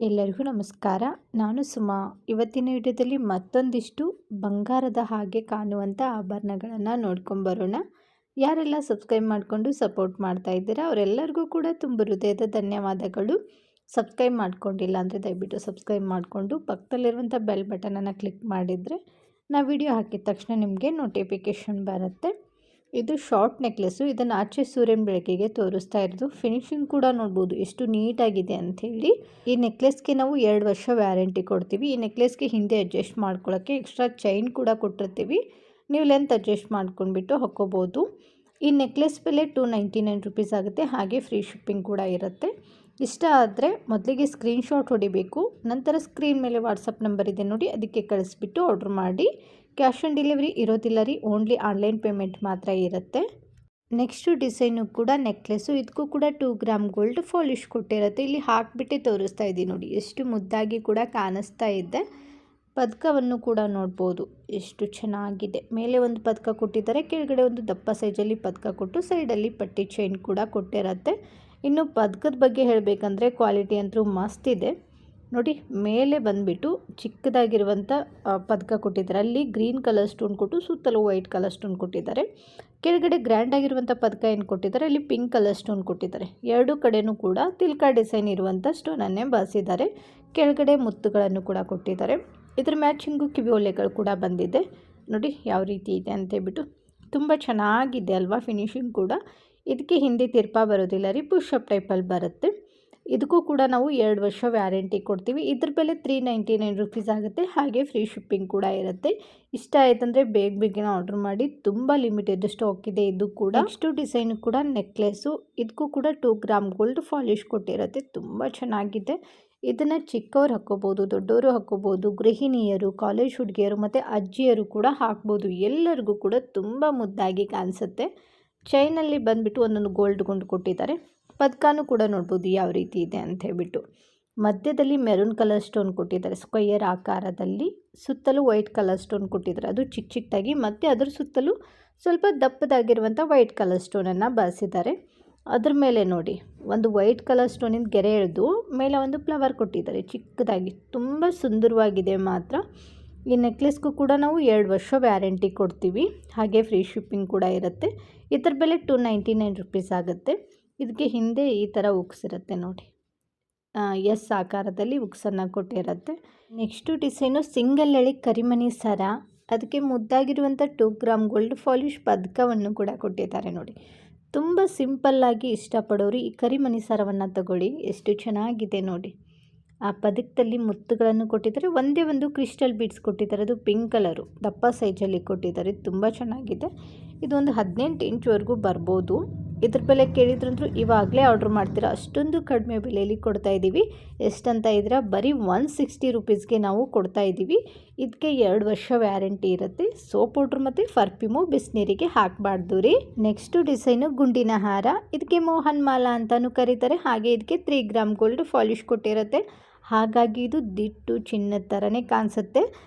ಎಲ್ಲರಿಗೂ ನಮಸ್ಕಾರ. ನಾನು ಸುಮಾ. ಇವತ್ತಿನ ವಿಡಿಯೋದಲ್ಲಿ ಮತ್ತೊಂದಿಷ್ಟು ಬಂಗಾರದ ಹಾಗೆ ಕಾಣುವಂಥ ಆಭರಣಗಳನ್ನು ನೋಡ್ಕೊಂಬರೋಣ. ಯಾರೆಲ್ಲ ಸಬ್ಸ್ಕ್ರೈಬ್ ಮಾಡಿಕೊಂಡು ಸಪೋರ್ಟ್ ಮಾಡ್ತಾ ಇದ್ದೀರಾ ಅವರೆಲ್ಲರಿಗೂ ಕೂಡ ತುಂಬ ಹೃದಯದ ಧನ್ಯವಾದಗಳು. ಸಬ್ಸ್ಕ್ರೈಬ್ ಮಾಡ್ಕೊಂಡಿಲ್ಲ ಅಂದರೆ ದಯವಿಟ್ಟು ಸಬ್ಸ್ಕ್ರೈಬ್ ಮಾಡಿಕೊಂಡು ಪಕ್ಕದಲ್ಲಿರುವಂಥ ಬೆಲ್ ಬಟನನ್ನು ಕ್ಲಿಕ್ ಮಾಡಿದರೆ ನಾವು ವಿಡಿಯೋ ಹಾಕಿದ ತಕ್ಷಣ ನಿಮಗೆ ನೋಟಿಫಿಕೇಷನ್ ಬರುತ್ತೆ. ಇದು ಶಾರ್ಟ್ ನೆಕ್ಲೆಸ್ಸು. ಇದನ್ನು ಆಚೆ ಸೂರ್ಯನ ಬೆಳಕಿಗೆ ತೋರಿಸ್ತಾ ಇರೋದು. ಫಿನಿಶಿಂಗ್ ಕೂಡ ನೋಡ್ಬೋದು ಎಷ್ಟು ನೀಟಾಗಿದೆ ಅಂಥೇಳಿ. ಈ ನೆಕ್ಲೆಸ್ಗೆ ನಾವು 2 ವರ್ಷ ವ್ಯಾರಂಟಿ ಕೊಡ್ತೀವಿ. ಈ ನೆಕ್ಲೆಸ್ಗೆ ಹಿಂದೆ ಅಡ್ಜಸ್ಟ್ ಮಾಡ್ಕೊಳ್ಳೋಕ್ಕೆ ಎಕ್ಸ್ಟ್ರಾ ಚೈನ್ ಕೂಡ ಕೊಟ್ಟಿರ್ತೀವಿ. ನೀವು ಲೆಂತ್ ಅಡ್ಜಸ್ಟ್ ಮಾಡ್ಕೊಂಡ್ಬಿಟ್ಟು ಹಾಕ್ಕೋಬೋದು. ಈ ನೆಕ್ಲೆಸ್ ಬೆಲೆ 299 ರುಪೀಸ್ ಆಗುತ್ತೆ. ಹಾಗೆ ಫ್ರೀ ಶಿಪ್ಪಿಂಗ್ ಕೂಡ ಇರುತ್ತೆ. ಇಷ್ಟ ಆದರೆ ಮೊದಲಿಗೆ ಸ್ಕ್ರೀನ್ಶಾಟ್ ಹೊಡಿಬೇಕು. ನಂತರ ಸ್ಕ್ರೀನ್ ಮೇಲೆ ವಾಟ್ಸಪ್ ನಂಬರ್ ಇದೆ ನೋಡಿ, ಅದಕ್ಕೆ ಕಳಿಸ್ಬಿಟ್ಟು ಆರ್ಡ್ರ್ ಮಾಡಿ. ಕ್ಯಾಶ್ ಆನ್ ಡೆಲಿವರಿ ಇರೋದಿಲ್ಲ ರೀ, ಓನ್ಲಿ ಆನ್ಲೈನ್ ಪೇಮೆಂಟ್ ಮಾತ್ರ ಇರುತ್ತೆ. ನೆಕ್ಸ್ಟು ಡಿಸೈನು ಕೂಡ ನೆಕ್ಲೆಸ್ಸು. ಇದಕ್ಕೂ ಕೂಡ 2 ಗ್ರಾಮ್ ಗೋಲ್ಡ್ ಪಾಲಿಶ್ ಕೊಟ್ಟಿರುತ್ತೆ. ಇಲ್ಲಿ ಹಾಕಿಬಿಟ್ಟೆ ತೋರಿಸ್ತಾ ಇದ್ದೀನಿ ನೋಡಿ, ಎಷ್ಟು ಮುದ್ದಾಗಿ ಕೂಡ ಕಾಣಿಸ್ತಾ ಇದೆ. ಪದಕವನ್ನು ಕೂಡ ನೋಡ್ಬೋದು ಎಷ್ಟು ಚೆನ್ನಾಗಿದೆ. ಮೇಲೆ ಒಂದು ಪದಕ ಕೊಟ್ಟಿದ್ದಾರೆ, ಕೆಳಗಡೆ ಒಂದು ದಪ್ಪ ಸೈಜಲ್ಲಿ ಪದಕ ಕೊಟ್ಟು ಸೈಡಲ್ಲಿ ಪಟ್ಟಿ ಚೈನ್ ಕೂಡ ಕೊಟ್ಟಿರುತ್ತೆ. ಇನ್ನು ಪದಕದ ಬಗ್ಗೆ ಹೇಳಬೇಕಂದ್ರೆ ಕ್ವಾಲಿಟಿ ಅಂತೂ ಮಸ್ತ್ ಇದೆ ನೋಡಿ. ಮೇಲೆ ಬಂದುಬಿಟ್ಟು ಚಿಕ್ಕದಾಗಿರುವಂಥ ಪದಕ ಕೊಟ್ಟಿದ್ದಾರೆ. ಅಲ್ಲಿ ಗ್ರೀನ್ ಕಲರ್ ಸ್ಟೋನ್ ಕೊಟ್ಟು ಸುತ್ತಲೂ ವೈಟ್ ಕಲರ್ ಸ್ಟೋನ್ ಕೊಟ್ಟಿದ್ದಾರೆ. ಕೆಳಗಡೆ ಗ್ರ್ಯಾಂಡ್ ಆಗಿರುವಂಥ ಪದಕ ಏನು ಕೊಟ್ಟಿದ್ದಾರೆ, ಅಲ್ಲಿ ಪಿಂಕ್ ಕಲರ್ ಸ್ಟೋನ್ ಕೊಟ್ಟಿದ್ದಾರೆ. ಎರಡೂ ಕಡೆಯೂ ಕೂಡ ತಿಲ್ಕ ಡಿಸೈನ್ ಇರುವಂಥ ಸ್ಟೋನನ್ನೇ ಬಳಸಿದ್ದಾರೆ. ಕೆಳಗಡೆ ಮುತ್ತುಗಳನ್ನು ಕೂಡ ಕೊಟ್ಟಿದ್ದಾರೆ. ಇದರ ಮ್ಯಾಚಿಂಗು ಕಿವಿ ಓಲೆಗಳು ಕೂಡ ಬಂದಿದೆ ನೋಡಿ ಯಾವ ರೀತಿ ಇದೆ ಅಂತೇಳ್ಬಿಟ್ಟು. ತುಂಬ ಚೆನ್ನಾಗಿದೆ ಅಲ್ವಾ ಫಿನಿಶಿಂಗ್ ಕೂಡ. ಇದಕ್ಕೆ ಹಿಂದೆ ತಿರ್ಪ ಬರೋದಿಲ್ಲ ರೀ, ಪುಷಪ್ ಟೈಪಲ್ಲಿ ಬರುತ್ತೆ. ಇದಕ್ಕೂ ಕೂಡ ನಾವು 2 ವರ್ಷ ವ್ಯಾರಂಟಿ ಕೊಡ್ತೀವಿ. ಇದ್ರ ಬೆಲೆ 399 ರುಪೀಸ್ ಆಗುತ್ತೆ. ಹಾಗೆ ಫ್ರೀ ಶಿಪ್ಪಿಂಗ್ ಕೂಡ ಇರುತ್ತೆ. ಇಷ್ಟ ಆಯ್ತಂದರೆ ಬೇಗ ಆರ್ಡ್ರ್ ಮಾಡಿ. ತುಂಬ ಲಿಮಿಟೆಡ್ ಸ್ಟಾಕ್ ಇದೆ ಇದು ಕೂಡ. ನೆಕ್ಸ್ಟು ಡಿಸೈನು ಕೂಡ ನೆಕ್ಲೆಸ್ಸು. ಇದಕ್ಕೂ ಕೂಡ 2 ಗ್ರಾಮ್ ಗೋಲ್ಡ್ ಪಾಲಿಶ್ ಕೊಟ್ಟಿರುತ್ತೆ. ತುಂಬ ಚೆನ್ನಾಗಿದೆ. ಇದನ್ನು ಚಿಕ್ಕವ್ರು ಹಾಕ್ಕೋಬೋದು, ದೊಡ್ಡವರು ಹಾಕ್ಕೋಬೋದು, ಗೃಹಿಣಿಯರು, ಕಾಲೇಜ್ ಹುಡುಗಿಯರು ಮತ್ತು ಅಜ್ಜಿಯರು ಕೂಡ ಹಾಕ್ಬೋದು. ಎಲ್ಲರಿಗೂ ಕೂಡ ತುಂಬ ಮುದ್ದಾಗಿ ಕಾಣಿಸುತ್ತೆ. ಚೈನಲ್ಲಿ ಬಂದುಬಿಟ್ಟು ಒಂದೊಂದು ಗೋಲ್ಡ್ ಗುಂಡು ಕೊಟ್ಟಿದ್ದಾರೆ. ಪದಕನೂ ಕೂಡ ನೋಡ್ಬೋದು ಯಾವ ರೀತಿ ಇದೆ ಅಂತ ಹೇಳ್ಬಿಟ್ಟು. ಮಧ್ಯದಲ್ಲಿ ಮೆರೂನ್ ಕಲರ್ ಸ್ಟೋನ್ ಕೊಟ್ಟಿದ್ದಾರೆ ಸ್ಕ್ವಯರ್ ಆಕಾರದಲ್ಲಿ. ಸುತ್ತಲೂ ವೈಟ್ ಕಲರ್ ಸ್ಟೋನ್ ಕೊಟ್ಟಿದ್ದಾರೆ, ಅದು ಚಿಕ್ಕದಾಗಿ. ಮತ್ತು ಅದ್ರ ಸುತ್ತಲೂ ಸ್ವಲ್ಪ ದಪ್ಪದಾಗಿರುವಂಥ ವೈಟ್ ಕಲರ್ ಸ್ಟೋನನ್ನು ಬಳಸಿದ್ದಾರೆ. ಅದ್ರ ಮೇಲೆ ನೋಡಿ ಒಂದು ವೈಟ್ ಕಲರ್ ಸ್ಟೋನಿಂದ ಗೆರೆ ಎಳೆದು ಮೇಲೆ ಒಂದು ಫ್ಲವರ್ ಕೊಟ್ಟಿದ್ದಾರೆ ಚಿಕ್ಕದಾಗಿ. ತುಂಬ ಸುಂದರವಾಗಿದೆ ಮಾತ್ರ. ಈ ನೆಕ್ಲೆಸ್ಗೂ ಕೂಡ ನಾವು 2 ವರ್ಷ ವ್ಯಾರಂಟಿ ಕೊಡ್ತೀವಿ. ಹಾಗೆ ಫ್ರೀ ಶಿಪ್ಪಿಂಗ್ ಕೂಡ ಇರುತ್ತೆ. ಇದರ ಬೆಲೆ 299 ರುಪೀಸ್ ಆಗುತ್ತೆ. ಇದಕ್ಕೆ ಹಿಂದೆ ಈ ಥರ ಉಕ್ಸಿರುತ್ತೆ ನೋಡಿ, ಎಸ್ ಆಕಾರದಲ್ಲಿ ಉಕ್ಸನ್ನು ಕೊಟ್ಟಿರುತ್ತೆ. ನೆಕ್ಸ್ಟು ಡಿಸೈನು ಸಿಂಗಲ್ ಎಳೆ ಕರಿಮಣಿ ಸರ. ಅದಕ್ಕೆ ಮುದ್ದಾಗಿರುವಂಥ 2 ಗ್ರಾಮ್ ಗೋಲ್ಡ್ ಪಾಲಿಶ್ ಪದಕವನ್ನು ಕೂಡ ಕೊಟ್ಟಿದ್ದಾರೆ ನೋಡಿ. ತುಂಬ ಸಿಂಪಲ್ಲಾಗಿ ಇಷ್ಟಪಡೋರು ಈ ಕರಿಮಣಿ ಸರವನ್ನು ತಗೊಳ್ಳಿ, ಎಷ್ಟು ಚೆನ್ನಾಗಿದೆ ನೋಡಿ. ಆ ಪದಕದಲ್ಲಿ ಮುತ್ತುಗಳನ್ನು ಕೊಟ್ಟಿದ್ದಾರೆ. ಒಂದೇ ಒಂದು ಕ್ರಿಸ್ಟಲ್ ಬೀಡ್ಸ್ ಕೊಟ್ಟಿದ್ದಾರೆ, ಅದು ಪಿಂಕ್ ಕಲರು ದಪ್ಪ ಸೈಜಲ್ಲಿ ಕೊಟ್ಟಿದ್ದಾರೆ. ತುಂಬ ಚೆನ್ನಾಗಿದೆ. ಇದೊಂದು 18 ಇಂಚ್ವರೆಗೂ ಬರ್ಬೋದು. ಇದ್ರ ಬೆಲೆ ಕೇಳಿದ್ರಂತೂ ಇವಾಗಲೇ ಆರ್ಡ್ರ್ ಮಾಡ್ತೀರಾ, ಅಷ್ಟೊಂದು ಕಡಿಮೆ ಬೆಲೆಯಲ್ಲಿ ಕೊಡ್ತಾ ಇದ್ದೀವಿ. ಎಷ್ಟಂತ ಇದ್ದೀರಾ, ಬರೀ 160 ರುಪೀಸ್ಗೆ ನಾವು ಕೊಡ್ತಾ ಇದ್ದೀವಿ. ಇದಕ್ಕೆ 2 ವರ್ಷ ವ್ಯಾರಂಟಿ ಇರುತ್ತೆ. ಸೋಪ್ ಪೌಡ್ರ್ ಮತ್ತು ಪರ್ಫ್ಯೂಮು ಬಿಸಿನೀರಿಗೆ ಹಾಕಬಾರ್ದು ರೀ. ನೆಕ್ಸ್ಟು ಡಿಸೈನು ಗುಂಡಿನ ಹಾರ. ಇದಕ್ಕೆ ಮೋಹನ್ ಮಾಲಾ ಅಂತಲೂ ಕರೀತಾರೆ. ಹಾಗೆ ಇದಕ್ಕೆ 3 ಗ್ರಾಮ್ ಗೋಲ್ಡ್ ಪಾಲಿಶ್ ಕೊಟ್ಟಿರುತ್ತೆ. ಹಾಗಾಗಿ ಇದು ದಿಟ್ಟು ಚಿನ್ನದ ಥರನೇ ಕಾಣಿಸುತ್ತೆ.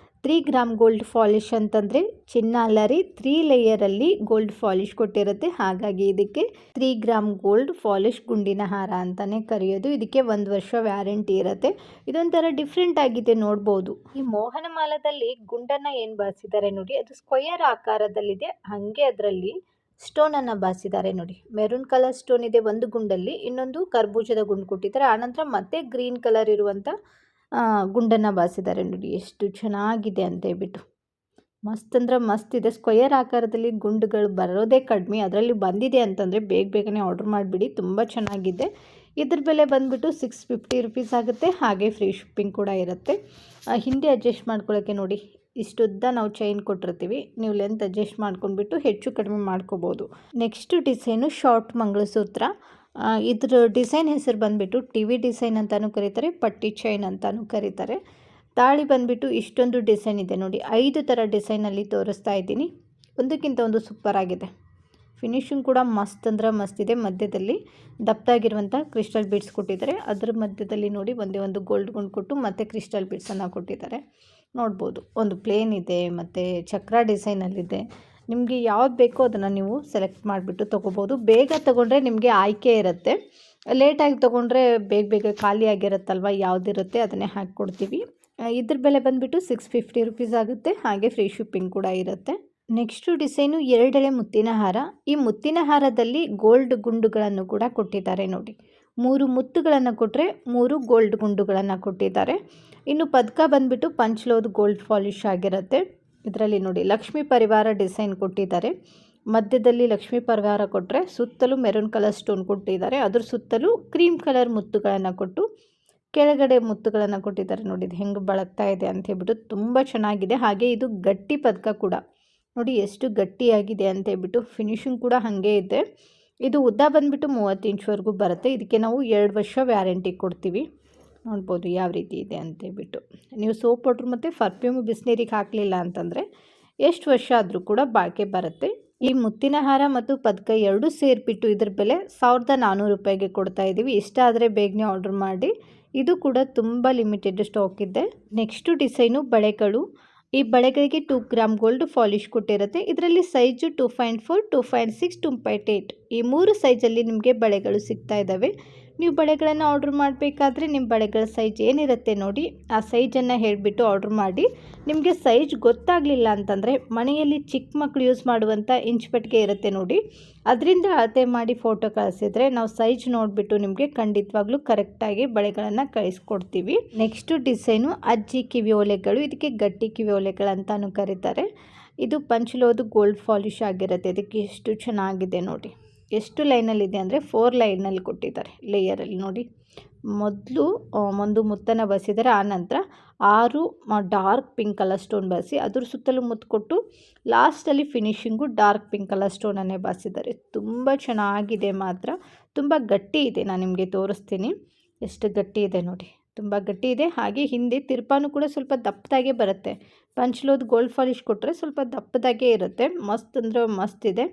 3 ಗ್ರಾಮ್ ಗೋಲ್ಡ್ ಪಾಲಿಶ್ ಅಂತಂದರೆ ಚಿನ್ನ ಅಲ್ಲ ರೀ, 3 ಲೇಯರಲ್ಲಿ ಗೋಲ್ಡ್ ಪಾಲಿಶ್ ಕೊಟ್ಟಿರುತ್ತೆ. ಹಾಗಾಗಿ ಇದಕ್ಕೆ 3 ಗ್ರಾಮ್ ಗೋಲ್ಡ್ ಪಾಲಿಶ್ ಗುಂಡಿನ ಹಾರ ಅಂತಲೇ ಕರೆಯೋದು. ಇದಕ್ಕೆ 1 ವರ್ಷ ವ್ಯಾರಂಟಿ ಇರುತ್ತೆ. ಇದೊಂಥರ ಡಿಫ್ರೆಂಟ್ ಆಗಿದೆ ನೋಡ್ಬೋದು. ಈ ಮೋಹನ ಮಾಲದಲ್ಲಿ ಗುಂಡನ್ನು ಏನು ಬಳಸಿದ್ದಾರೆ ನೋಡಿ, ಅದು ಸ್ಕ್ವಯರ್ ಆಕಾರದಲ್ಲಿದೆ. ಹಾಗೆ ಅದರಲ್ಲಿ ಸ್ಟೋನನ್ನು ಬಾಸಿದ್ದಾರೆ ನೋಡಿ. ಮೆರೂನ್ ಕಲರ್ ಸ್ಟೋನ್ ಇದೆ ಒಂದು ಗುಂಡಲ್ಲಿ, ಇನ್ನೊಂದು ಕರ್ಬೂಜದ ಗುಂಡು ಕೊಟ್ಟಿದ್ದಾರೆ. ಆನಂತರ ಮತ್ತೆ ಗ್ರೀನ್ ಕಲರ್ ಇರುವಂಥ ಗುಂಡನ್ನು ಬಾಸಿದ್ದಾರೆ ನೋಡಿ, ಎಷ್ಟು ಚೆನ್ನಾಗಿದೆ ಅಂತ ಹೇಳ್ಬಿಟ್ಟು. ಮಸ್ತ್ ಅಂದರೆ ಮಸ್ತ್ ಇದೆ. ಸ್ಕ್ವಯರ್ ಆಕಾರದಲ್ಲಿ ಗುಂಡುಗಳು ಬರೋದೇ ಕಡಿಮೆ, ಅದರಲ್ಲಿ ಬಂದಿದೆ ಅಂತಂದರೆ ಬೇಗನೆ ಆರ್ಡ್ರ್ ಮಾಡಿಬಿಡಿ. ತುಂಬ ಚೆನ್ನಾಗಿದೆ. ಇದ್ರ ಬೆಲೆ ಬಂದುಬಿಟ್ಟು 650 ರುಪೀಸ್ ಆಗುತ್ತೆ. ಹಾಗೆ ಫ್ರೀ ಶಿಪ್ಪಿಂಗ್ ಕೂಡ ಇರುತ್ತೆ. ಹಿಂದೆ ಅಡ್ಜಸ್ಟ್ ಮಾಡ್ಕೊಳ್ಳೋಕ್ಕೆ ನೋಡಿ ಇಷ್ಟುದ್ದ ನಾವು ಚೈನ್ ಕೊಟ್ಟಿರ್ತೀವಿ. ನೀವು ಲೆಂತ್ ಅಡ್ಜಸ್ಟ್ ಮಾಡ್ಕೊಂಡ್ಬಿಟ್ಟು ಹೆಚ್ಚು ಕಡಿಮೆ ಮಾಡ್ಕೋಬೋದು. Next design short mangalsutra. ಇದ್ರ ಡಿಸೈನ್ ಹೆಸರು ಬಂದುಬಿಟ್ಟು ಟಿವಿ ಡಿಸೈನ್ ಅಂತಲೂ ಕರೀತಾರೆ, ಪಟ್ಟಿ ಚೈನ್ ಅಂತಲೂ ಕರೀತಾರೆ. ತಾಳಿ ಬಂದುಬಿಟ್ಟು ಇಷ್ಟೊಂದು ಡಿಸೈನ್ ಇದೆ ನೋಡಿ, 5 ಥರ ಡಿಸೈನಲ್ಲಿ ತೋರಿಸ್ತಾ ಇದ್ದೀನಿ. ಒಂದಕ್ಕಿಂತ ಒಂದು ಸೂಪರ್ ಆಗಿದೆ. ಫಿನಿಶಿಂಗ್ ಕೂಡ ಮಸ್ತ್ ಅಂದರೆ ಮಸ್ತ್ ಇದೆ. ಮಧ್ಯದಲ್ಲಿ ದಪ್ಪದಾಗಿರುವಂಥ ಕ್ರಿಸ್ಟಲ್ ಬೀಡ್ಸ್ ಕೊಟ್ಟಿದ್ದಾರೆ. ಅದರ ಮಧ್ಯದಲ್ಲಿ ನೋಡಿ ಒಂದೇ ಒಂದು ಗೋಲ್ಡ್ ಗುಂಡು ಕೊಟ್ಟು ಮತ್ತು ಕ್ರಿಸ್ಟಲ್ ಬೀಡ್ಸನ್ನು ಕೊಟ್ಟಿದ್ದಾರೆ ನೋಡ್ಬೋದು. ಒಂದು ಪ್ಲೇನ್ ಇದೆ ಮತ್ತು ಚಕ್ರ ಡಿಸೈನಲ್ಲಿದೆ. ನಿಮಗೆ ಯಾವ್ದು ಬೇಕೋ ಅದನ್ನು ನೀವು ಸೆಲೆಕ್ಟ್ ಮಾಡಿಬಿಟ್ಟು ತೊಗೋಬೋದು. ಬೇಗ ತೊಗೊಂಡ್ರೆ ನಿಮಗೆ ಆಯ್ಕೆ ಇರುತ್ತೆ. ಲೇಟಾಗಿ ತೊಗೊಂಡ್ರೆ ಬೇಗ ಬೇಗ ಖಾಲಿ ಆಗಿರುತ್ತಲ್ವ, ಯಾವುದಿರುತ್ತೆ ಅದನ್ನೇ ಹಾಕ್ಕೊಡ್ತೀವಿ. ಇದ್ರ ಬೆಲೆ ಬಂದುಬಿಟ್ಟು 650 ರುಪೀಸ್ ಆಗುತ್ತೆ. ಹಾಗೆ ಫ್ರೀ ಶಿಪ್ಪಿಂಗ್ ಕೂಡ ಇರುತ್ತೆ. ನೆಕ್ಸ್ಟು ಡಿಸೈನು 2 ಎಳೆ ಮುತ್ತಿನ ಹಾರ. ಈ ಮುತ್ತಿನ ಹಾರದಲ್ಲಿ ಗೋಲ್ಡ್ ಗುಂಡುಗಳನ್ನು ಕೂಡ ಕೊಟ್ಟಿದ್ದಾರೆ ನೋಡಿ. 3 ಮುತ್ತುಗಳನ್ನು ಕೊಟ್ಟರೆ 3 ಗೋಲ್ಡ್ ಗುಂಡುಗಳನ್ನು ಕೊಟ್ಟಿದ್ದಾರೆ. ಇನ್ನು ಪದಕ ಬಂದುಬಿಟ್ಟು ಪಂಚ್ಲೋದು ಗೋಲ್ಡ್ ಪಾಲಿಶ್ ಆಗಿರುತ್ತೆ. ಇದರಲ್ಲಿ ನೋಡಿ ಲಕ್ಷ್ಮೀ ಪರಿವಾರ ಡಿಸೈನ್ ಕೊಟ್ಟಿದ್ದಾರೆ. ಮಧ್ಯದಲ್ಲಿ ಲಕ್ಷ್ಮೀ ಪರಿವಾರ ಕೊಟ್ಟರೆ ಸುತ್ತಲೂ ಮೆರೂನ್ ಕಲರ್ ಸ್ಟೋನ್ ಕೊಟ್ಟಿದ್ದಾರೆ. ಅದ್ರ ಸುತ್ತಲೂ ಕ್ರೀಮ್ ಕಲರ್ ಮುತ್ತುಗಳನ್ನು ಕೊಟ್ಟು ಕೆಳಗಡೆ ಮುತ್ತುಗಳನ್ನು ಕೊಟ್ಟಿದ್ದಾರೆ. ನೋಡಿ ಇದು ಹೆಂಗೆ ಬಳಗ್ತಾ ಇದೆ ಅಂತ ಹೇಳ್ಬಿಟ್ಟು ತುಂಬ ಚೆನ್ನಾಗಿದೆ. ಹಾಗೆ ಇದು ಗಟ್ಟಿ ಪದಕ ಕೂಡ ನೋಡಿ ಎಷ್ಟು ಗಟ್ಟಿಯಾಗಿದೆ ಅಂತ ಹೇಳ್ಬಿಟ್ಟು. ಫಿನಿಶಿಂಗ್ ಕೂಡ ಹಾಗೆ ಇದೆ. ಇದು ಉದ್ದ ಬಂದುಬಿಟ್ಟು 30 ಇಂಚ್ವರೆಗೂ ಬರುತ್ತೆ. ಇದಕ್ಕೆ ನಾವು 2 ವರ್ಷ ವ್ಯಾರಂಟಿ ಕೊಡ್ತೀವಿ. ನೋಡ್ಬೋದು ಯಾವ ರೀತಿ ಇದೆ ಅಂತೇಳ್ಬಿಟ್ಟು. ನೀವು ಸೋಪ್ ಪೌಡ್ರ್ ಮತ್ತು ಪರ್ಫ್ಯೂಮ್ ಬಿಸಿನೀರಿಗೆ ಹಾಕಲಿಲ್ಲ ಅಂತಂದರೆ ಎಷ್ಟು ವರ್ಷ ಆದರೂ ಕೂಡ ಬಾಳಿಕೆ ಬರುತ್ತೆ. ಈ ಮುತ್ತಿನ ಹಾರ ಮತ್ತು ಪದಕ ಎರಡೂ ಸೇರಿಬಿಟ್ಟು ಇದ್ರ ಬೆಲೆ 1400 ರೂಪಾಯಿಗೆ ಕೊಡ್ತಾ ಇದ್ದೀವಿ. ಇಷ್ಟ ಆದರೆ ಬೇಗನೆ ಆರ್ಡ್ರ್ ಮಾಡಿ. ಇದು ಕೂಡ ತುಂಬ ಲಿಮಿಟೆಡ್ ಸ್ಟಾಕ್ ಇದೆ. ನೆಕ್ಸ್ಟು ಡಿಸೈನು ಬಳೆಗಳು. ಈ ಬಳೆಗಳಿಗೆ 2 ಗ್ರಾಮ್ ಗೋಲ್ಡ್ ಪಾಲಿಶ್ ಕೊಟ್ಟಿರುತ್ತೆ. ಇದರಲ್ಲಿ ಸೈಜು 2.4, 2.6, 2.8 ಈ 3 ಸೈಜಲ್ಲಿ ನಿಮಗೆ ಬಳೆಗಳು ಸಿಗ್ತಾ ಇದ್ದಾವೆ. ನೀವು ಬಳೆಗಳನ್ನು ಆರ್ಡ್ರ್ ಮಾಡಬೇಕಾದ್ರೆ ನಿಮ್ಮ ಬಳೆಗಳ ಸೈಜ್ ಏನಿರುತ್ತೆ ನೋಡಿ ಆ ಸೈಜನ್ನು ಹೇಳಿಬಿಟ್ಟು ಆರ್ಡ್ರ್ ಮಾಡಿ. ನಿಮಗೆ ಸೈಜ್ ಗೊತ್ತಾಗಲಿಲ್ಲ ಅಂತಂದರೆ ಮನೆಯಲ್ಲಿ ಚಿಕ್ಕ ಮಕ್ಕಳು ಯೂಸ್ ಮಾಡುವಂಥ ಇಂಚ್ಪೆಟ್ಟಿಗೆ ಇರುತ್ತೆ ನೋಡಿ, ಅದರಿಂದ ಅಳತೆ ಮಾಡಿ ಫೋಟೋ ಕಳಿಸಿದರೆ ನಾವು ಸೈಜ್ ನೋಡಿಬಿಟ್ಟು ನಿಮಗೆ ಖಂಡಿತವಾಗ್ಲೂ ಕರೆಕ್ಟಾಗಿ ಬಳೆಗಳನ್ನು ಕಳಿಸ್ಕೊಡ್ತೀವಿ. ನೆಕ್ಸ್ಟು ಡಿಸೈನು ಅಜ್ಜಿ ಕಿವಿ ಓಲೆಗಳು. ಇದಕ್ಕೆ ಗಟ್ಟಿ ಕಿವಿ ಓಲೆಗಳಂತಾನು ಕರೀತಾರೆ. ಇದು ಪಂಚ್ಲೋದು ಗೋಲ್ಡ್ ಪಾಲಿಶ್ ಆಗಿರುತ್ತೆ. ಇದಕ್ಕೆ ಎಷ್ಟು ಚೆನ್ನಾಗಿದೆ ನೋಡಿ. ಎಷ್ಟು ಲೈನಲ್ಲಿದೆ ಅಂದರೆ 4 ಲೈನಲ್ಲಿ ಕೊಟ್ಟಿದ್ದಾರೆ ಲೇಯರಲ್ಲಿ ನೋಡಿ. ಮೊದಲು ಒಂದು ಮುತ್ತನ್ನು ಬಸಿದರೆ, ಆನಂತರ 6 ಡಾರ್ಕ್ ಪಿಂಕ್ ಕಲರ್ ಸ್ಟೋನ್ ಬಸಿ ಅದ್ರ ಸುತ್ತಲೂ ಮುತ್ತು ಕೊಟ್ಟು ಲಾಸ್ಟಲ್ಲಿ ಫಿನಿಶಿಂಗು ಡಾರ್ಕ್ ಪಿಂಕ್ ಕಲರ್ ಸ್ಟೋನನ್ನೇ ಬಸಿದ್ದಾರೆ. ತುಂಬ ಚೆನ್ನಾಗಿದೆ ಮಾತ್ರ, ತುಂಬ ಗಟ್ಟಿ ಇದೆ. ನಾನು ನಿಮಗೆ ತೋರಿಸ್ತೀನಿ ಎಷ್ಟು ಗಟ್ಟಿ ಇದೆ ನೋಡಿ, ತುಂಬ ಗಟ್ಟಿ ಇದೆ. ಹಾಗೆ ಹಿಂದೆ ತಿರ್ಪಾನು ಕೂಡ ಸ್ವಲ್ಪ ದಪ್ಪದಾಗೆ ಬರುತ್ತೆ. ಪಂಚ್ಲೋದು ಗೋಲ್ಡ್ ಪಾಲಿಶ್ ಕೊಟ್ಟರೆ ಸ್ವಲ್ಪ ದಪ್ಪದಾಗೆ ಇರುತ್ತೆ. ಮಸ್ತ್ ಅಂದರೆ ಮಸ್ತ್ ಇದೆ.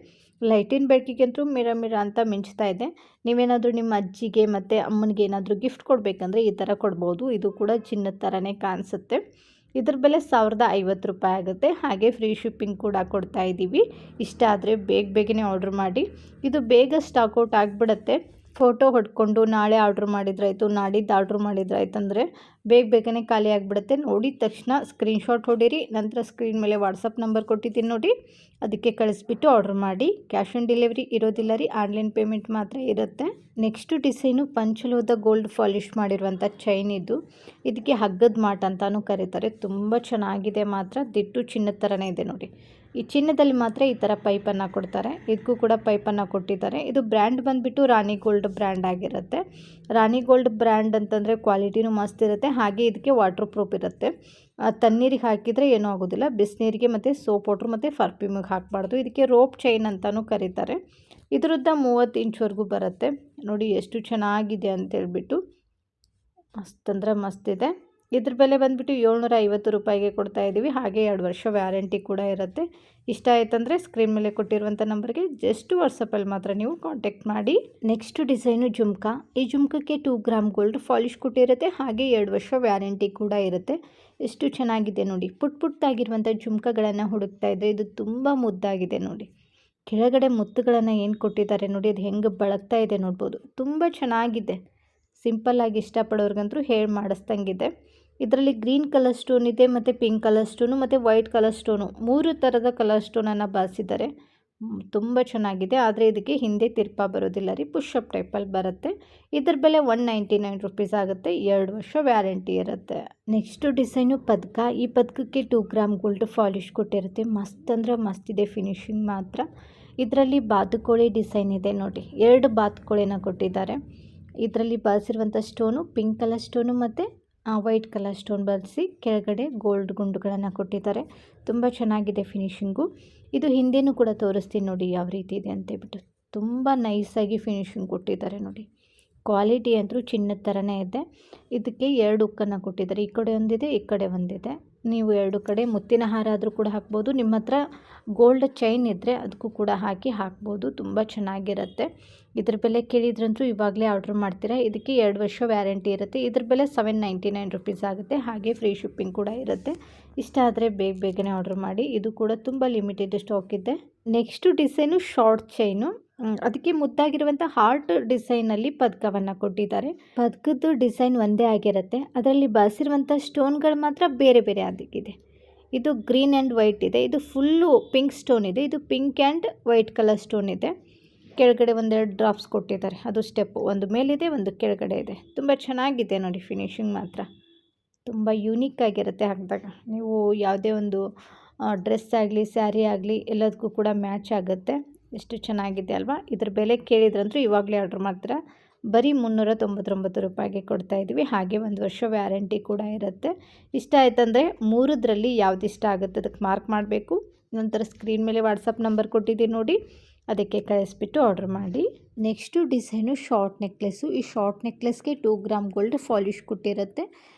ಲೈಟಿನ ಬೆಳಕಿಗಂತೂ ಮಿರ ಅಂತ ಮಿಂಚ್ತಾ ಇದೆ. ನೀವೇನಾದರೂ ನಿಮ್ಮ ಅಜ್ಜಿಗೆ ಮತ್ತು ಅಮ್ಮನಿಗೆ ಏನಾದರೂ ಗಿಫ್ಟ್ ಕೊಡಬೇಕಂದ್ರೆ ಈ ಥರ ಕೊಡ್ಬೋದು. ಇದು ಕೂಡ ಚಿನ್ನದ ಥರನೇ ಕಾಣಿಸುತ್ತೆ. ಇದ್ರ ಬೆಲೆ 1050 ರೂಪಾಯಿ ಆಗುತ್ತೆ. ಹಾಗೆ ಫ್ರೀ ಶಿಪ್ಪಿಂಗ್ ಕೂಡ ಕೊಡ್ತಾ ಇದ್ದೀವಿ. ಇಷ್ಟ ಆದರೆ ಬೇಗನೆ ಆರ್ಡ್ರ್ ಮಾಡಿ. ಇದು ಬೇಗ ಸ್ಟಾಕ್ಔಟ್ ಆಗಿಬಿಡುತ್ತೆ. ಫೋಟೋ ಹೊಡ್ಕೊಂಡು ನಾಳೆ ಆರ್ಡ್ರ್ ಮಾಡಿದ್ರಾಯ್ತು, ನಾಡಿದ್ದು ಆರ್ಡ್ರ್ ಮಾಡಿದ್ರಾಯ್ತು ಅಂದರೆ ಬೇಗನೆ ಖಾಲಿ ಆಗಿಬಿಡುತ್ತೆ. ನೋಡಿದ ತಕ್ಷಣ ಸ್ಕ್ರೀನ್ಶಾಟ್ ಹೊಡೀರಿ. ನಂತರ ಸ್ಕ್ರೀನ್ ಮೇಲೆ ವಾಟ್ಸಪ್ ನಂಬರ್ ಕೊಟ್ಟಿದ್ದೀನಿ ನೋಡಿ, ಅದಕ್ಕೆ ಕಳಿಸ್ಬಿಟ್ಟು ಆರ್ಡ್ರ್ ಮಾಡಿ. ಕ್ಯಾಶ್ ಆನ್ ಡೆಲಿವರಿ ಇರೋದಿಲ್ಲ ರೀ, ಆನ್ಲೈನ್ ಪೇಮೆಂಟ್ ಮಾತ್ರ ಇರುತ್ತೆ. ನೆಕ್ಸ್ಟು ಡಿಸೈನು ಪಂಚಲೋದ ಗೋಲ್ಡ್ ಪಾಲಿಶ್ ಮಾಡಿರುವಂಥ ಚೈನ್ ಇದು. ಇದಕ್ಕೆ ಹಗ್ಗದ ಮಾಟ್ ಅಂತಾನು ಕರೀತಾರೆ. ತುಂಬ ಚೆನ್ನಾಗಿದೆ ಮಾತ್ರ, ದಿಟ್ಟು ಚಿನ್ನದ ಥರನೇ ಇದೆ ನೋಡಿ. ಈ ಚಿನ್ನದಲ್ಲಿ ಮಾತ್ರ ಈ ಥರ ಪೈಪನ್ನು ಕೊಡ್ತಾರೆ. ಇದಕ್ಕೂ ಕೂಡ ಪೈಪನ್ನು ಕೊಟ್ಟಿದ್ದಾರೆ. ಇದು ಬ್ರ್ಯಾಂಡ್ ಬಂದುಬಿಟ್ಟು ರಾಣಿ ಗೋಲ್ಡ್ ಬ್ರ್ಯಾಂಡ್ ಆಗಿರುತ್ತೆ. ರಾಣಿ ಗೋಲ್ಡ್ ಬ್ರ್ಯಾಂಡ್ ಅಂತಂದರೆ ಕ್ವಾಲಿಟಿನೂ ಮಸ್ತ್ ಇರುತ್ತೆ. ಹಾಗೆ ಇದಕ್ಕೆ ವಾಟರ್ ಪ್ರೂಫ್ ಇರುತ್ತೆ. ತಣ್ಣೀರಿಗೆ ಹಾಕಿದರೆ ಏನೂ ಆಗೋದಿಲ್ಲ. ಬಿಸಿನೀರಿಗೆ ಮತ್ತು ಸೋಪ್ ವಾಟ್ರ್ ಮತ್ತು ಪರ್ಫ್ಯೂಮಿಗೆ ಹಾಕಬಾರ್ದು. ಇದಕ್ಕೆ ರೋಪ್ ಚೈನ್ ಅಂತಲೂ ಕರೀತಾರೆ. ಇದರದ್ದು 30 ಇಂಚ್ವರೆಗೂ ಬರುತ್ತೆ. ನೋಡಿ ಎಷ್ಟು ಚೆನ್ನಾಗಿದೆ ಅಂತೇಳ್ಬಿಟ್ಟು. ಮಸ್ತ್ ಅಂದರೆ ಮಸ್ತ್ ಇದೆ. ಇದ್ರ ಬೆಲೆ ಬಂದುಬಿಟ್ಟು 750 ರೂಪಾಯಿಗೆ ಕೊಡ್ತಾ ಇದ್ದೀವಿ. ಹಾಗೆ 2 ವರ್ಷ ವ್ಯಾರಂಟಿ ಕೂಡ ಇರುತ್ತೆ. ಇಷ್ಟ ಆಯ್ತಂದರೆ ಸ್ಕ್ರೀನ್ ಮೇಲೆ ಕೊಟ್ಟಿರುವಂಥ ನಂಬರ್ಗೆ ಜಸ್ಟ್ ವಾಟ್ಸಪ್ಪಲ್ಲಿ ಮಾತ್ರ ನೀವು ಕಾಂಟ್ಯಾಕ್ಟ್ ಮಾಡಿ. Next design jhumka. ಈ ಜುಮ್ಕಕ್ಕೆ 2 ಗ್ರಾಮ್ ಗೋಲ್ಡ್ ಪಾಲಿಶ್ ಕೊಟ್ಟಿರುತ್ತೆ. ಹಾಗೆ 2 ವರ್ಷ ವ್ಯಾರಂಟಿ ಕೂಡ ಇರುತ್ತೆ. ಎಷ್ಟು ಚೆನ್ನಾಗಿದೆ ನೋಡಿ. ಪುಟ್ಟದಾಗಿರುವಂಥ ಜುಮ್ಕಾಗಳನ್ನು ಹುಡುಕ್ತಾ ಇದ್ದರೆ ಇದು ತುಂಬ ಮುದ್ದಾಗಿದೆ ನೋಡಿ. ಕೆಳಗಡೆ ಮುತ್ತುಗಳನ್ನು ಏನು ಕೊಟ್ಟಿದ್ದಾರೆ ನೋಡಿ, ಅದು ಹೆಂಗೆ ಬಳಗ್ತಾ ಇದೆ ನೋಡ್ಬೋದು. ತುಂಬ ಚೆನ್ನಾಗಿದೆ. ಸಿಂಪಲ್ಲಾಗಿ ಇಷ್ಟಪಡೋರ್ಗಂತೂ ಹೇಳಿ ಮಾಡಿಸ್ದಂಗಿದೆ. ಇದರಲ್ಲಿ ಗ್ರೀನ್ ಕಲರ್ ಸ್ಟೋನ್ ಇದೆ, ಮತ್ತು ಪಿಂಕ್ ಕಲರ್ ಸ್ಟೋನು ಮತ್ತು ವೈಟ್ ಕಲರ್ ಸ್ಟೋನು 3 ಥರದ ಕಲರ್ ಸ್ಟೋನನ್ನು ಬಳಸಿದ್ದಾರೆ. ತುಂಬ ಚೆನ್ನಾಗಿದೆ. ಆದರೆ ಇದಕ್ಕೆ ಹಿಂದೆ ತಿರ್ಪಾ ಬರೋದಿಲ್ಲ ರೀ, ಪುಷಪ್ ಟೈಪಲ್ಲಿ ಬರುತ್ತೆ. ಇದ್ರ ಬೆಲೆ 199 ರೂಪೀಸ್ ಆಗುತ್ತೆ. 2 ವರ್ಷ ವ್ಯಾರಂಟಿ ಇರುತ್ತೆ. ನೆಕ್ಸ್ಟು ಡಿಸೈನು ಪದಕ. ಈ ಪದಕಕ್ಕೆ 2 ಗ್ರಾಮ್ ಗೋಲ್ಡ್ ಪಾಲಿಶ್ ಕೊಟ್ಟಿರುತ್ತೆ. ಮಸ್ತ್ ಅಂದರೆ ಮಸ್ತ್ ಇದೆ ಫಿನಿಶಿಂಗ್ ಮಾತ್ರ. ಇದರಲ್ಲಿ ಬಾತುಕೋಳಿ ಡಿಸೈನ್ ಇದೆ ನೋಡಿ. 2 ಬಾತುಕೋಳಿನ ಕೊಟ್ಟಿದ್ದಾರೆ. ಇದರಲ್ಲಿ ಬಳಸಿರುವಂಥ ಸ್ಟೋನು ಪಿಂಕ್ ಕಲರ್ ಸ್ಟೋನು ಮತ್ತು ವೈಟ್ ಕಲರ್ ಸ್ಟೋನ್ ಬಳಸಿ ಕೆಳಗಡೆ ಗೋಲ್ಡ್ ಗುಂಡುಗಳನ್ನು ಕೊಟ್ಟಿದ್ದಾರೆ. ತುಂಬ ಚೆನ್ನಾಗಿದೆ ಫಿನಿಶಿಂಗು. ಇದು ಹಿಂದೆನೂ ಕೂಡ ತೋರಿಸ್ತೀನಿ ನೋಡಿ ಯಾವ ರೀತಿ ಇದೆ ಅಂತೇಳ್ಬಿಟ್ಟು. ತುಂಬ ನೈಸಾಗಿ ಫಿನಿಶಿಂಗ್ ಕೊಟ್ಟಿದ್ದಾರೆ ನೋಡಿ. ಕ್ವಾಲಿಟಿ ಅಂತೂ ಚಿನ್ನದ ಥರನೇ ಇದೆ. ಇದಕ್ಕೆ 2 ಉಕ್ಕನ್ನು ಕೊಟ್ಟಿದ್ದಾರೆ. ಈ ಕಡೆ ಒಂದಿದೆ, ಈ ಕಡೆ ಒಂದಿದೆ. ನೀವು 2 ಕಡೆ ಮುತ್ತಿನ ಹಾರ ಆದರೂ ಕೂಡ ಹಾಕ್ಬೋದು. ನಿಮ್ಮ ಹತ್ರ ಗೋಲ್ಡ್ ಚೈನ್ ಇದ್ದರೆ ಅದಕ್ಕೂ ಕೂಡ ಹಾಕ್ಬೋದು. ತುಂಬ ಚೆನ್ನಾಗಿರುತ್ತೆ. ಇದ್ರ ಬೆಲೆ ಕೇಳಿದ್ರಂತೂ ಇವಾಗಲೇ ಆರ್ಡ್ರ್ ಮಾಡ್ತೀರಾ. ಇದಕ್ಕೆ 2 ವರ್ಷ ವ್ಯಾರಂಟಿ ಇರುತ್ತೆ. ಇದ್ರ ಬೆಲೆ 799 ರೂಪೀಸ್ ಆಗುತ್ತೆ. ಹಾಗೆ ಫ್ರೀ ಶಿಪ್ಪಿಂಗ್ ಕೂಡ ಇರುತ್ತೆ. ಇಷ್ಟ ಆದರೆ ಬೇಗನೆ ಆರ್ಡ್ರ್ ಮಾಡಿ. ಇದು ಕೂಡ ತುಂಬ ಲಿಮಿಟೆಡ್ ಸ್ಟಾಕ್ ಇದೆ. Next design short chain. ಅದಕ್ಕೆ ಮುದ್ದಾಗಿರುವಂಥ ಹಾರ್ಟ್ ಡಿಸೈನಲ್ಲಿ ಪದಕವನ್ನು ಕೊಟ್ಟಿದ್ದಾರೆ. ಪದಕದ ಡಿಸೈನ್ ಒಂದೇ ಆಗಿರುತ್ತೆ, ಅದರಲ್ಲಿ ಬಳಸಿರುವಂಥ ಸ್ಟೋನ್ಗಳು ಮಾತ್ರ ಬೇರೆ ಬೇರೆ ಆಗಿದೆ. ಇದು ಗ್ರೀನ್ ಆ್ಯಂಡ್ ವೈಟ್ ಇದೆ, ಇದು ಫುಲ್ಲು ಪಿಂಕ್ ಸ್ಟೋನ್ ಇದೆ, ಇದು pink and white colour stone ಇದೆ. ಕೆಳಗಡೆ ಒಂದೆರಡು ಡ್ರಾಪ್ಸ್ ಕೊಟ್ಟಿದ್ದಾರೆ, ಅದು ಸ್ಟೆಪ್ಪು, ಒಂದು ಮೇಲಿದೆ ಒಂದು ಕೆಳಗಡೆ ಇದೆ. ತುಂಬ ಚೆನ್ನಾಗಿದೆ ನೋಡಿ, ಫಿನಿಶಿಂಗ್ ಮಾತ್ರ ತುಂಬ ಯೂನಿಕ್ ಆಗಿರುತ್ತೆ. ಹಾಕಿದಾಗ ನೀವು ಯಾವುದೇ ಒಂದು ಡ್ರೆಸ್ ಆಗಲಿ ಸ್ಯಾರಿ ಆಗಲಿ ಎಲ್ಲದಕ್ಕೂ ಕೂಡ ಮ್ಯಾಚ್ ಆಗುತ್ತೆ. ಎಷ್ಟು ಚೆನ್ನಾಗಿದೆ ಅಲ್ವಾ. ಇದ್ರ ಬೆಲೆ ಕೇಳಿದ್ರಂತೂ ಇವಾಗಲೇ ಆರ್ಡ್ರ್ ಮಾಡ್ತೀರಾ. ಬರೀ 399 ರೂಪಾಯಿಗೆ ಕೊಡ್ತಾಯಿದ್ವಿ. ಹಾಗೆ 1 ವರ್ಷ ವ್ಯಾರಂಟಿ ಕೂಡ ಇರುತ್ತೆ. ಇಷ್ಟ ಆಯ್ತಂದರೆ 3ರಲ್ಲಿ ಯಾವ್ದು ಇಷ್ಟ ಆಗುತ್ತೆ ಅದಕ್ಕೆ ಮಾರ್ಕ್ ಮಾಡಬೇಕು. ನಂತರ ಸ್ಕ್ರೀನ್ ಮೇಲೆ ವಾಟ್ಸಪ್ ನಂಬರ್ ಕೊಟ್ಟಿದ್ದೀನಿ ನೋಡಿ, ಅದಕ್ಕೆ ಕಳಿಸ್ಬಿಟ್ಟು ಆರ್ಡ್ರ್ ಮಾಡಿ. Next design short necklace. ಈ ಶಾರ್ಟ್ ನೆಕ್ಲೆಸ್ಗೆ 2 ಗ್ರಾಮ್ ಗೋಲ್ಡ್ ಪಾಲಿಶ್ ಕೊಟ್ಟಿರುತ್ತೆ.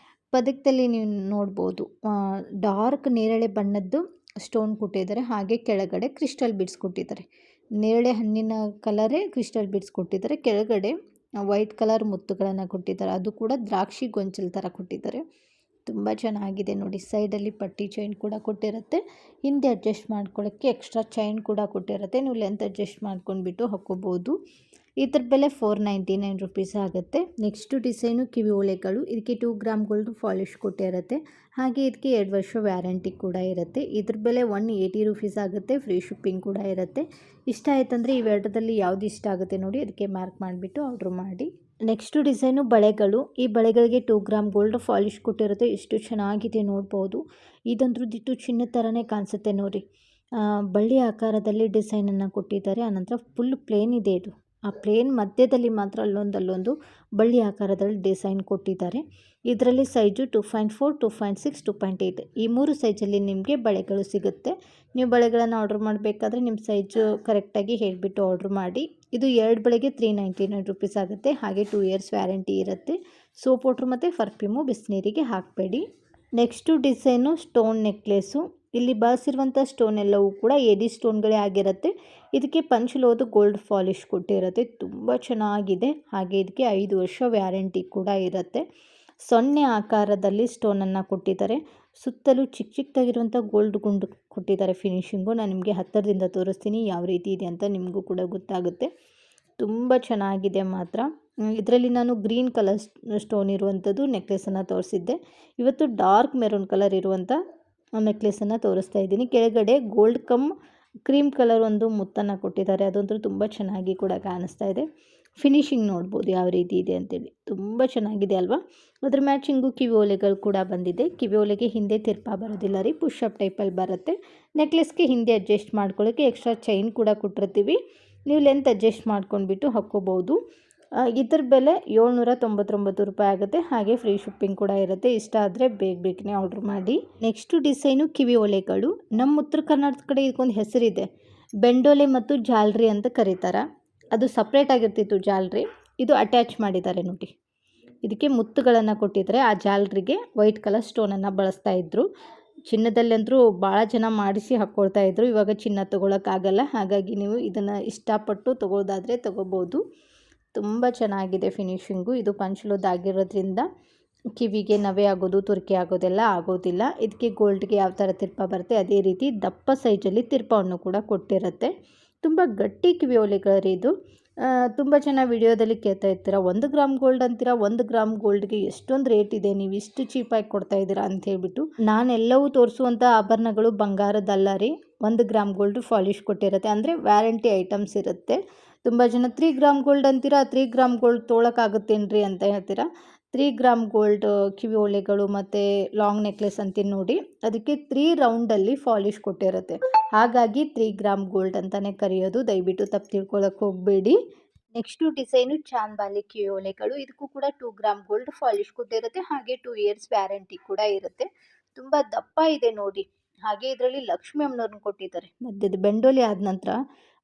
ಪದಕದಲ್ಲಿ ನೀವು ನೋಡ್ಬೋದು ಡಾರ್ಕ್ ನೇರಳೆ ಬಣ್ಣದ್ದು ಸ್ಟೋನ್ ಕೊಟ್ಟಿದ್ದಾರೆ. ಹಾಗೆ ಕೆಳಗಡೆ ಕ್ರಿಸ್ಟಲ್ ಬೀಡ್ಸ್ ಕೊಟ್ಟಿದ್ದಾರೆ. ನೇರಳೆ ಹಣ್ಣಿನ ಕಲರೇ ಕ್ರಿಸ್ಟಲ್ ಬೀಡ್ಸ್ ಕೊಟ್ಟಿದ್ದಾರೆ. ಕೆಳಗಡೆ ವೈಟ್ ಕಲರ್ ಮುತ್ತುಗಳನ್ನು ಕೊಟ್ಟಿದ್ದಾರೆ, ಅದು ಕೂಡ ದ್ರಾಕ್ಷಿ ಗೊಂಚಲು ಥರ ಕೊಟ್ಟಿದ್ದಾರೆ. ತುಂಬ ಚೆನ್ನಾಗಿದೆ ನೋಡಿ. ಸೈಡಲ್ಲಿ ಪಟ್ಟಿ ಚೈನ್ ಕೂಡ ಕೊಟ್ಟಿರುತ್ತೆ. ಹಿಂದೆ ಅಡ್ಜಸ್ಟ್ ಮಾಡ್ಕೊಳ್ಳೋಕ್ಕೆ ಎಕ್ಸ್ಟ್ರಾ ಚೈನ್ ಕೂಡ ಕೊಟ್ಟಿರುತ್ತೆ. ನೀವು ಲೆಂತ್ ಅಡ್ಜಸ್ಟ್ ಮಾಡ್ಕೊಂಡ್ಬಿಟ್ಟು ಹಾಕ್ಕೋಬೋದು. ಇದ್ರ ಬೆಲೆ 499 ರುಪೀಸ್ ಆಗುತ್ತೆ. ನೆಕ್ಸ್ಟು ಡಿಸೈನು ಕಿವಿ ಓಲೆಗಳು. ಇದಕ್ಕೆ 2 ಗ್ರಾಮ್ ಗೋಲ್ಡ್ ಪಾಲಿಶ್ ಕೊಟ್ಟಿರುತ್ತೆ. ಹಾಗೆ ಇದಕ್ಕೆ 2 ವರ್ಷ ವ್ಯಾರಂಟಿ ಕೂಡ ಇರುತ್ತೆ. ಇದ್ರ ಬೆಲೆ 180 ರುಪೀಸ್ ಆಗುತ್ತೆ. ಫ್ರೀ ಶಿಪ್ಪಿಂಗ್ ಕೂಡ ಇರುತ್ತೆ. ಇಷ್ಟ ಆಯ್ತಂದರೆ ಇವೆರಡರಲ್ಲಿ ಯಾವುದು ಇಷ್ಟ ಆಗುತ್ತೆ ನೋಡಿ, ಅದಕ್ಕೆ ಮಾರ್ಕ್ ಮಾಡಿಬಿಟ್ಟು ಆರ್ಡ್ರ್ ಮಾಡಿ. ನೆಕ್ಸ್ಟು ಡಿಸೈನು ಬಳೆಗಳು. ಈ ಬಳೆಗಳಿಗೆ 2 ಗ್ರಾಮ್ ಗೋಲ್ಡ್ ಪಾಲಿಶ್ ಕೊಟ್ಟಿರುತ್ತೆ. ಎಷ್ಟು ಚೆನ್ನಾಗಿದೆ ನೋಡ್ಬೋದು. ಇದಂತೂ ದಿಟ್ಟು ಚಿನ್ನದ ಥರನೇ ಕಾಣಿಸುತ್ತೆ ನೋಡಿ. ಬಳ್ಳಿ ಆಕಾರದಲ್ಲಿ ಡಿಸೈನನ್ನು ಕೊಟ್ಟಿದ್ದಾರೆ. ಆನಂತರ ಫುಲ್ ಪ್ಲೇನ್ ಇದೆ ಇದು. ಆ ಪ್ಲೇನ್ ಮಧ್ಯದಲ್ಲಿ ಮಾತ್ರ ಅಲ್ಲೊಂದು ಬಳ್ಳಿ ಆಕಾರದಲ್ಲಿ ಡಿಸೈನ್ ಕೊಟ್ಟಿದ್ದಾರೆ. ಇದರಲ್ಲಿ ಸೈಜು 2.4, 2.6, 2.8 ಈ 3 ಸೈಜಲ್ಲಿ ನಿಮಗೆ ಬಳೆಗಳು ಸಿಗುತ್ತೆ. ನೀವು ಬಳೆಗಳನ್ನು ಆರ್ಡ್ರ್ ಮಾಡಬೇಕಾದ್ರೆ ನಿಮ್ಮ ಸೈಜು ಕರೆಕ್ಟಾಗಿ ಹೇಳಿಬಿಟ್ಟು ಆರ್ಡ್ರ್ ಮಾಡಿ. ಇದು 2 ಬಳೆಗೆ 399 ರುಪೀಸ್ ಆಗುತ್ತೆ. ಹಾಗೆ 2 ಇಯರ್ಸ್ ವ್ಯಾರಂಟಿ ಇರುತ್ತೆ. ಸೋಪ್ ವಾಟ್ರ್ ಮತ್ತು ಪರ್ಫ್ಯೂಮು ಬಿಸಿನೀರಿಗೆ ಹಾಕಬೇಡಿ. Next design stone necklace. ಇಲ್ಲಿ ಬಳಸಿರುವಂಥ ಸ್ಟೋನ್ ಎಲ್ಲವೂ ಕೂಡ ಎಡಿ ಸ್ಟೋನ್ಗಳೇ ಆಗಿರುತ್ತೆ. ಇದಕ್ಕೆ ಪಂಚಲೋಹದ ಗೋಲ್ಡ್ ಪಾಲಿಶ್ ಕೊಟ್ಟಿರುತ್ತೆ. ತುಂಬ ಚೆನ್ನಾಗಿದೆ. ಹಾಗೆ ಇದಕ್ಕೆ 5 ವರ್ಷ ವ್ಯಾರಂಟಿ ಕೂಡ ಇರುತ್ತೆ. 0 ಆಕಾರದಲ್ಲಿ ಸ್ಟೋನನ್ನು ಕೊಟ್ಟಿದ್ದಾರೆ. ಸುತ್ತಲೂ ಚಿಕ್ಕದಾಗಿರುವಂಥ ಗೋಲ್ಡ್ ಗುಂಡು ಕೊಟ್ಟಿದ್ದಾರೆ. ಫಿನಿಶಿಂಗು ನಾನು ನಿಮಗೆ ಹತ್ತಿರದಿಂದ ತೋರಿಸ್ತೀನಿ ಯಾವ ರೀತಿ ಇದೆ ಅಂತ, ನಿಮಗೂ ಕೂಡ ಗೊತ್ತಾಗುತ್ತೆ. ತುಂಬ ಚೆನ್ನಾಗಿದೆ ಮಾತ್ರ. ಇದರಲ್ಲಿ ನಾನು ಗ್ರೀನ್ ಕಲರ್ ಸ್ಟೋನ್ ಇರುವಂಥದ್ದು ನೆಕ್ಲೆಸನ್ನು ತೋರಿಸಿದ್ದೆ. ಇವತ್ತು ಡಾರ್ಕ್ ಮೆರೂನ್ ಕಲರ್ ಇರುವಂಥ ನೆಕ್ಲೆಸನ್ನು ತೋರಿಸ್ತಾ ಇದ್ದೀನಿ. ಕೆಳಗಡೆ ಗೋಲ್ಡ್ ಕಮ್ ಕ್ರೀಮ್ ಕಲರ್ ಒಂದು ಮುತ್ತನ್ನು ಕೊಟ್ಟಿದ್ದಾರೆ. ಅದಂತೂ ತುಂಬ ಚೆನ್ನಾಗಿ ಕೂಡ ಕಾಣಿಸ್ತಾ ಇದೆ. ಫಿನಿಶಿಂಗ್ ನೋಡ್ಬೋದು ಯಾವ ರೀತಿ ಇದೆ ಅಂತೇಳಿ. ತುಂಬ ಚೆನ್ನಾಗಿದೆ ಅಲ್ವಾ. ಅದ್ರ ಮ್ಯಾಚಿಂಗು ಕಿವಿ ಓಲೆಗಳು ಕೂಡ ಬಂದಿದೆ. ಕಿವಿ ಓಲೆಗೆ ಹಿಂದೆ ತಿರ್ಪ ಬರೋದಿಲ್ಲ ರೀ, ಪುಷಪ್ ಟೈಪಲ್ಲಿ ಬರುತ್ತೆ. ನೆಕ್ಲೆಸ್ಗೆ ಹಿಂದೆ ಅಡ್ಜಸ್ಟ್ ಮಾಡ್ಕೊಳ್ಳೋಕ್ಕೆ ಎಕ್ಸ್ಟ್ರಾ ಚೈನ್ ಕೂಡ ಕೊಟ್ಟಿರ್ತೀವಿ. ನೀವು ಲೆಂತ್ ಅಡ್ಜಸ್ಟ್ ಮಾಡ್ಕೊಂಡ್ಬಿಟ್ಟು ಹಾಕ್ಕೋಬೋದು. ಇದ್ರ ಬೆಲೆ 799 ರೂಪಾಯಿ ಆಗುತ್ತೆ. ಹಾಗೆ ಫ್ರೀ ಶಿಪ್ಪಿಂಗ್ ಕೂಡ ಇರುತ್ತೆ. ಇಷ್ಟ ಆದರೆ ಬೇಗನೆ ಆರ್ಡ್ರ್ ಮಾಡಿ. ನೆಕ್ಸ್ಟು ಡಿಸೈನು ಕಿವಿ ಓಲೆಗಳು. ನಮ್ಮ ಉತ್ತರ ಕರ್ನಾಟಕ ಕಡೆ ಇದಕ್ಕೊಂದು ಹೆಸರಿದೆ, ಬೆಂಡೋಲೆ ಮತ್ತು ಜಾಲ್ರಿ ಅಂತ ಕರೀತಾರೆ. ಅದು ಸಪ್ರೇಟ್ ಆಗಿರ್ತಿತ್ತು ಜಾಲ್ರಿ, ಇದು ಅಟ್ಯಾಚ್ ಮಾಡಿದ್ದಾರೆ ನೋಡಿ. ಇದಕ್ಕೆ ಮುತ್ತುಗಳನ್ನು ಕೊಟ್ಟಿದ್ದಾರೆ. ಆ ಜಾಲ್ರಿಗೆ ವೈಟ್ ಕಲರ್ ಸ್ಟೋನನ್ನು ಬಳಸ್ತಾ ಇದ್ರು. ಚಿನ್ನದಲ್ಲಂತರೂ ಭಾಳ ಜನ ಮಾಡಿಸಿ ಹಾಕ್ಕೊಳ್ತಾ ಇದ್ರು. ಇವಾಗ ಚಿನ್ನ ತೊಗೊಳಕ್ಕಾಗಲ್ಲ. ಹಾಗಾಗಿ ನೀವು ಇದನ್ನು ಇಷ್ಟಪಟ್ಟು ತೊಗೊಳ್ಳೋದಾದರೆ ತೊಗೋಬೋದು. ತುಂಬ ಚೆನ್ನಾಗಿದೆ ಫಿನಿಶಿಂಗು. ಇದು ಪಂಚಲೋಹದ ಆಗಿರೋದ್ರಿಂದ ಕಿವಿಗೆ ನವೆ ಆಗೋದು ತುರ್ಕೆ ಆಗೋದೆಲ್ಲ ಆಗೋದಿಲ್ಲ. ಇದಕ್ಕೆ ಗೋಲ್ಡ್ಗೆ ಯಾವ ಥರ ತಿರ್ಪ ಬರುತ್ತೆ ಅದೇ ರೀತಿ ದಪ್ಪ ಸೈಜಲ್ಲಿ ತಿರ್ಪವನ್ನು ಕೂಡ ಕೊಟ್ಟಿರುತ್ತೆ. ತುಂಬ ಗಟ್ಟಿ ಕಿವಿ ಓಲೆಗಳು ಇದು. ತುಂಬ ಜನ ವಿಡಿಯೋದಲ್ಲಿ ಕೇಳ್ತಾ ಇರ್ತೀರ, 1 ಗ್ರಾಮ್ ಗೋಲ್ಡ್ ಅಂತೀರಾ, 1 ಗ್ರಾಮ್ ಗೋಲ್ಡ್ಗೆ ಎಷ್ಟೊಂದು ರೇಟ್ ಇದೆ, ನೀವು ಇಷ್ಟು ಚೀಪಾಗಿ ಕೊಡ್ತಾ ಇದ್ದೀರಾ ಅಂತ ಹೇಳ್ಬಿಟ್ಟು. ನಾನೆಲ್ಲವೂ ತೋರಿಸುವಂಥ ಆಭರಣಗಳು ಬಂಗಾರದಲ್ಲ ರೀ. 1 ಗ್ರಾಮ್ ಗೋಲ್ಡ್ ಪಾಲಿಶ್ ಕೊಟ್ಟಿರುತ್ತೆ, ಅಂದರೆ ವ್ಯಾರಂಟಿ ಐಟಮ್ಸ್ ಇರುತ್ತೆ. ತುಂಬ ಜನ 3 ಗ್ರಾಮ್ ಗೋಲ್ಡ್ ಅಂತೀರಾ, 3 ಗ್ರಾಮ್ ಗೋಲ್ಡ್ ತೊಗೊಳಕ್ಕಾಗುತ್ತೇನ್ರಿ ಅಂತ ಹೇಳ್ತೀರಾ. 3 ಗ್ರಾಮ್ ಗೋಲ್ಡ್ ಕಿವಿ ಓಲೆಗಳು ಮತ್ತು ಲಾಂಗ್ ನೆಕ್ಲೆಸ್ ಅಂತೀನಿ ನೋಡಿ, ಅದಕ್ಕೆ 3 ರೌಂಡಲ್ಲಿ ಪಾಲಿಶ್ ಕೊಟ್ಟಿರುತ್ತೆ. ಹಾಗಾಗಿ 3 ಗ್ರಾಮ್ ಗೋಲ್ಡ್ ಅಂತಲೇ ಕರೆಯೋದು. ದಯವಿಟ್ಟು ತಪ್ಪು ತಿಳ್ಕೊಳ್ಳೋಕೆ ಹೋಗಬೇಡಿ. ನೆಕ್ಸ್ಟು ಡಿಸೈನು ಚಾಂದ್ಬಾಲಿ ಕಿವಿ ಓಲೆಗಳು. ಇದಕ್ಕೂ ಕೂಡ 2 ಗ್ರಾಮ್ ಗೋಲ್ಡ್ ಪಾಲಿಶ್ ಕೊಟ್ಟಿರುತ್ತೆ. ಹಾಗೆ 2 ಇಯರ್ಸ್ ವ್ಯಾರಂಟಿ ಕೂಡ ಇರುತ್ತೆ. ತುಂಬ ದಪ್ಪ ಇದೆ ನೋಡಿ. ಹಾಗೆ ಇದರಲ್ಲಿ ಲಕ್ಷ್ಮಿ ಅಮ್ಮನವ್ರನ್ನ ಕೊಟ್ಟಿದ್ದಾರೆ. ಮಧ್ಯದ ಬೆಂಡೋಲಿ ಆದ ನಂತರ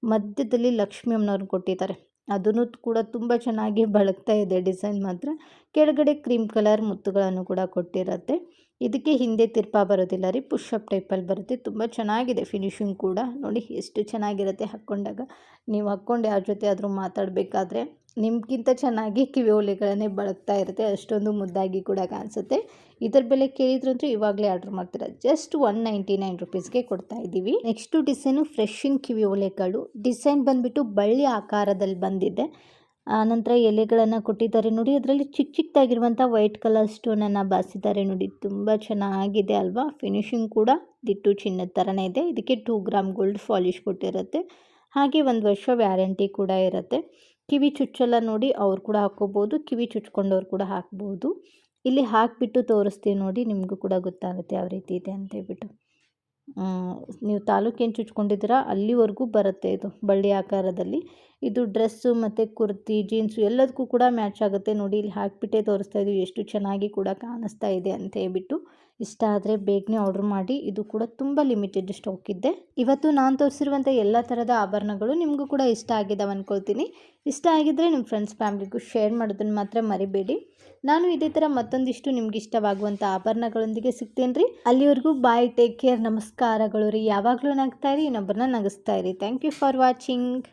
ಮಧ್ಯದಲ್ಲಿ ಲಕ್ಷ್ಮಿ ಅಮ್ಮನವ್ರನ್ನ ಕೊಟ್ಟಿದ್ದಾರೆ. ಅದನ್ನು ಕೂಡ ತುಂಬ ಚೆನ್ನಾಗಿ ಬಳಕ್ತಾ ಇದೆ ಡಿಸೈನ್ ಮಾತ್ರ. ಕೆಳಗಡೆ ಕ್ರೀಮ್ ಕಲರ್ ಮುತ್ತುಗಳನ್ನು ಕೂಡ ಕೊಟ್ಟಿರುತ್ತೆ. ಇದಕ್ಕೆ ಹಿಂದೆ ತಿರ್ಪ ಬರೋದಿಲ್ಲ ರೀ, ಪುಷಪ್ ಟೈಪಲ್ಲಿ ಬರುತ್ತೆ. ತುಂಬ ಚೆನ್ನಾಗಿದೆ ಫಿನಿಶಿಂಗ್ ಕೂಡ ನೋಡಿ ಎಷ್ಟು ಚೆನ್ನಾಗಿರುತ್ತೆ ಹಾಕ್ಕೊಂಡಾಗ. ನೀವು ಹಾಕ್ಕೊಂಡು ಯಾರ ಜೊತೆ ಆದರೂ ಮಾತಾಡಬೇಕಾದ್ರೆ ನಿಮ್ಗಿಂತ ಚೆನ್ನಾಗಿ ಕಿವಿ ಓಲೆಗಳನ್ನೇ ಬಳಕ್ತಾ ಇರುತ್ತೆ. ಅಷ್ಟೊಂದು ಮುದ್ದಾಗಿ ಕೂಡ ಕಾಣಿಸುತ್ತೆ. ಇದರ ಬೆಲೆ ಕೇಳಿದ್ರಂತೂ ಇವಾಗಲೇ ಆರ್ಡ್ರ್ ಮಾಡ್ತೀರಾ. ಜಸ್ಟ್ 199 ರುಪೀಸ್ಗೆ ಕೊಡ್ತಾ ಇದ್ದೀವಿ. ನೆಕ್ಸ್ಟು ಡಿಸೈನು ಫ್ರೆಶಿನ್ ಕಿವಿ ಓಲೆಗಳು. ಡಿಸೈನ್ ಬಂದುಬಿಟ್ಟು ಬಳ್ಳಿ ಆಕಾರದಲ್ಲಿ ಬಂದಿದೆ. ನಂತರ ಎಲೆಗಳನ್ನು ಕೊಟ್ಟಿದ್ದಾರೆ ನೋಡಿ. ಅದರಲ್ಲಿ ಚಿಕ್ಕ ಚಿಕ್ಕದಾಗಿರುವಂಥ ವೈಟ್ ಕಲರ್ ಸ್ಟೋನನ್ನು ಬಾಸಿದ್ದಾರೆ ನೋಡಿ. ತುಂಬ ಚೆನ್ನಾಗಿದೆ ಅಲ್ವಾ. ಫಿನಿಶಿಂಗ್ ಕೂಡ ದಿಟ್ಟು ಚಿನ್ನದ ಥರನೇ ಇದೆ. ಇದಕ್ಕೆ 2 ಗ್ರಾಮ್ ಗೋಲ್ಡ್ ಪಾಲಿಶ್ ಕೊಟ್ಟಿರುತ್ತೆ. ಹಾಗೆ 1 ವರ್ಷ ವ್ಯಾರಂಟಿ ಕೂಡ ಇರುತ್ತೆ. ಕಿವಿ ಚುಚ್ಚೆಲ್ಲ ನೋಡಿ, ಅವ್ರು ಕೂಡ ಹಾಕ್ಕೋಬೋದು, ಕಿವಿ ಚುಚ್ಕೊಂಡವ್ರು ಕೂಡ ಹಾಕ್ಬೋದು. ಇಲ್ಲಿ ಹಾಕಿಬಿಟ್ಟು ತೋರಿಸ್ತೀವಿ ನೋಡಿ, ನಿಮಗೂ ಕೂಡ ಗೊತ್ತಾಗುತ್ತೆ ಯಾವ ರೀತಿ ಇದೆ ಅಂತ ಹೇಳ್ಬಿಟ್ಟು. ನೀವು ತಾಲೂಕೇನು ಚುಚ್ಕೊಂಡಿದ್ದೀರಾ ಅಲ್ಲಿವರೆಗೂ ಬರುತ್ತೆ ಇದು ಬಳ್ಳಿ ಆಕಾರದಲ್ಲಿ. ಇದು ಡ್ರೆಸ್ಸು ಮತ್ತು ಕುರ್ತಿ, ಜೀನ್ಸು ಎಲ್ಲದಕ್ಕೂ ಕೂಡ ಮ್ಯಾಚ್ ಆಗುತ್ತೆ ನೋಡಿ. ಇಲ್ಲಿ ಹಾಕಿಬಿಟ್ಟೇ ತೋರಿಸ್ತಾ ಇದ್ದೀವಿ ಎಷ್ಟು ಚೆನ್ನಾಗಿ ಕೂಡ ಕಾಣಿಸ್ತಾ ಇದೆ ಅಂತ ಹೇಳ್ಬಿಟ್ಟು. ಇಷ್ಟ ಆದರೆ ಬೇಗನೆ ಆರ್ಡ್ರ್ ಮಾಡಿ. ಇದು ಕೂಡ ತುಂಬ ಲಿಮಿಟೆಡ್ ಸ್ಟಾಕ್ ಇದೆ. ಇವತ್ತು ನಾನು ತೋರಿಸಿರುವಂಥ ಎಲ್ಲ ಥರದ ಆಭರಣಗಳು ನಿಮಗೂ ಕೂಡ ಇಷ್ಟ ಆಗಿದ್ದಾವೆ ಅಂದ್ಕೊಳ್ತೀನಿ. ಇಷ್ಟ ಆಗಿದ್ದರೆ ನಿಮ್ಮ ಫ್ರೆಂಡ್ಸ್ ಫ್ಯಾಮಿಲಿಗೂ ಶೇರ್ ಮಾಡೋದನ್ನು ಮಾತ್ರ ಮರಿಬೇಡಿ. ನಾನು ಇದೇ ಥರ ಮತ್ತೊಂದಿಷ್ಟು ನಿಮ್ಗೆ ಇಷ್ಟವಾಗುವಂಥ ಆಭರಣಗಳೊಂದಿಗೆ ಸಿಗ್ತೇನೆ ರೀ. ಅಲ್ಲಿವರೆಗೂ ಬಾಯ್, ಟೇಕ್ ಕೇರ್, ನಮಸ್ಕಾರಗಳು ರೀ. ಯಾವಾಗಲೂ ನಗ್ತಾ ಇರಿ, ಇನ್ನೊಬ್ಬರನ್ನ ನಗಿಸ್ತಾ ಇರಿ. Thank you for watching.